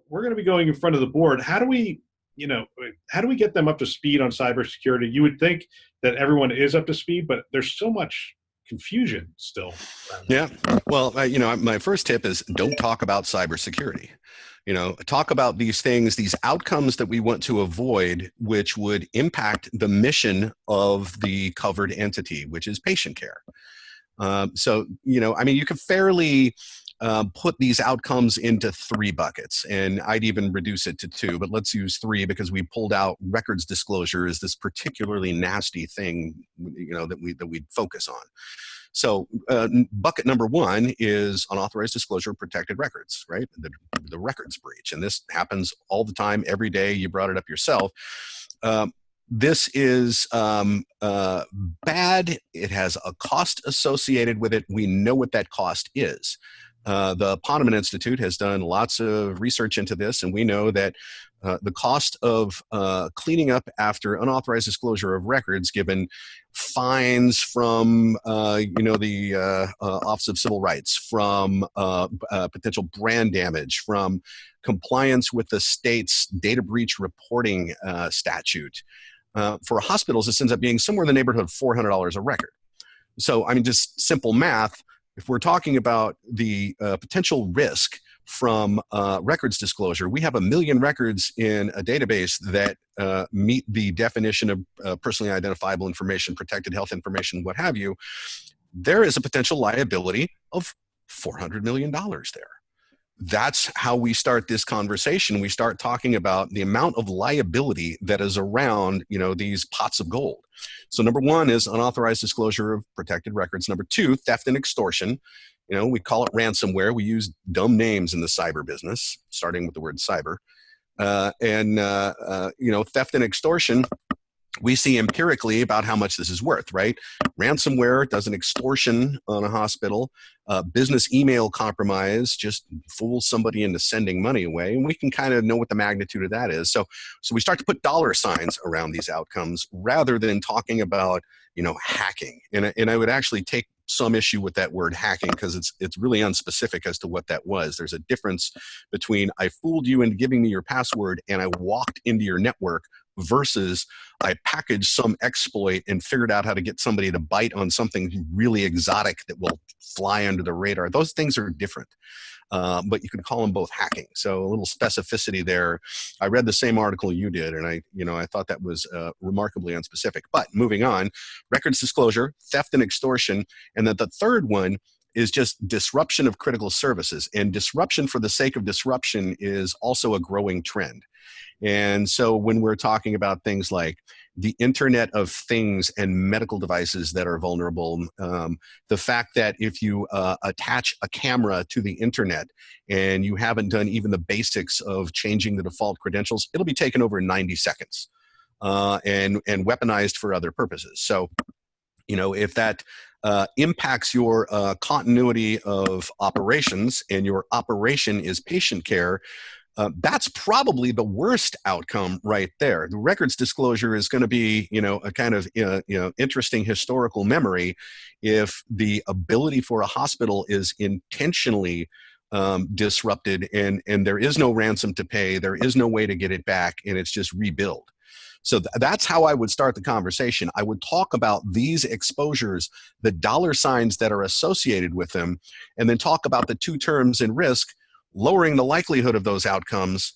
We're going to be going in front of the board. How do we get them up to speed on cybersecurity? You would think that everyone is up to speed, but there's so much confusion still around it. Yeah. Well, my first tip is don't talk about cybersecurity. Talk about these things, these outcomes that we want to avoid, which would impact the mission of the covered entity, which is patient care. You can fairly put these outcomes into three buckets, and I'd even reduce it to two, but let's use three because we pulled out records disclosure as this particularly nasty thing, that we'd focus on. So bucket number one is unauthorized disclosure of protected records, right? The records breach. And this happens all the time, every day. You brought it up yourself. This is bad. It has a cost associated with it. We know what that cost is. The Ponemon Institute has done lots of research into this, and we know that the cost of cleaning up after unauthorized disclosure of records, given fines from the Office of Civil Rights, from potential brand damage, from compliance with the state's data breach reporting statute, for hospitals, this ends up being somewhere in the neighborhood of $400 a record. So, just simple math. If we're talking about the potential risk from records disclosure, we have 1 million records in a database that meet the definition of personally identifiable information, protected health information, what have you. There is a potential liability of $400 million there. That's how we start this conversation. We start talking about the amount of liability that is around, these pots of gold. So number one is unauthorized disclosure of protected records. Number two, theft and extortion. We call it ransomware. We use dumb names in the cyber business, starting with the word cyber. Theft and extortion, we see empirically about how much this is worth, right? Ransomware does an extortion on a hospital. Business email compromise just fools somebody into sending money away. And we can kind of know what the magnitude of that is. So we start to put dollar signs around these outcomes rather than talking about, hacking. And I would actually take some issue with that word hacking because it's really unspecific as to what that was. There's a difference between I fooled you into giving me your password and I walked into your network versus I packaged some exploit and figured out how to get somebody to bite on something really exotic that will fly under the radar. Those things are different, but you can call them both hacking. So a little specificity there. I read the same article you did, and I thought that was remarkably unspecific. But moving on, records disclosure, theft and extortion, and then the third one is just disruption of critical services. And disruption for the sake of disruption is also a growing trend. And so when we're talking about things like the Internet of Things and medical devices that are vulnerable, the fact that if you attach a camera to the Internet and you haven't done even the basics of changing the default credentials, it'll be taken over in 90 seconds and weaponized for other purposes. So, if that impacts your continuity of operations and your operation is patient care, that's probably the worst outcome right there. The records disclosure is going to be, a kind of, interesting historical memory if the ability for a hospital is intentionally disrupted and there is no ransom to pay, there is no way to get it back, and it's just rebuild. So that's how I would start the conversation. I would talk about these exposures, the dollar signs that are associated with them, and then talk about the two terms in risk, lowering the likelihood of those outcomes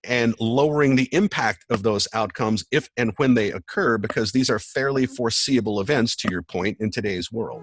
and lowering the impact of those outcomes if and when they occur, because these are fairly foreseeable events, to your point, in today's world.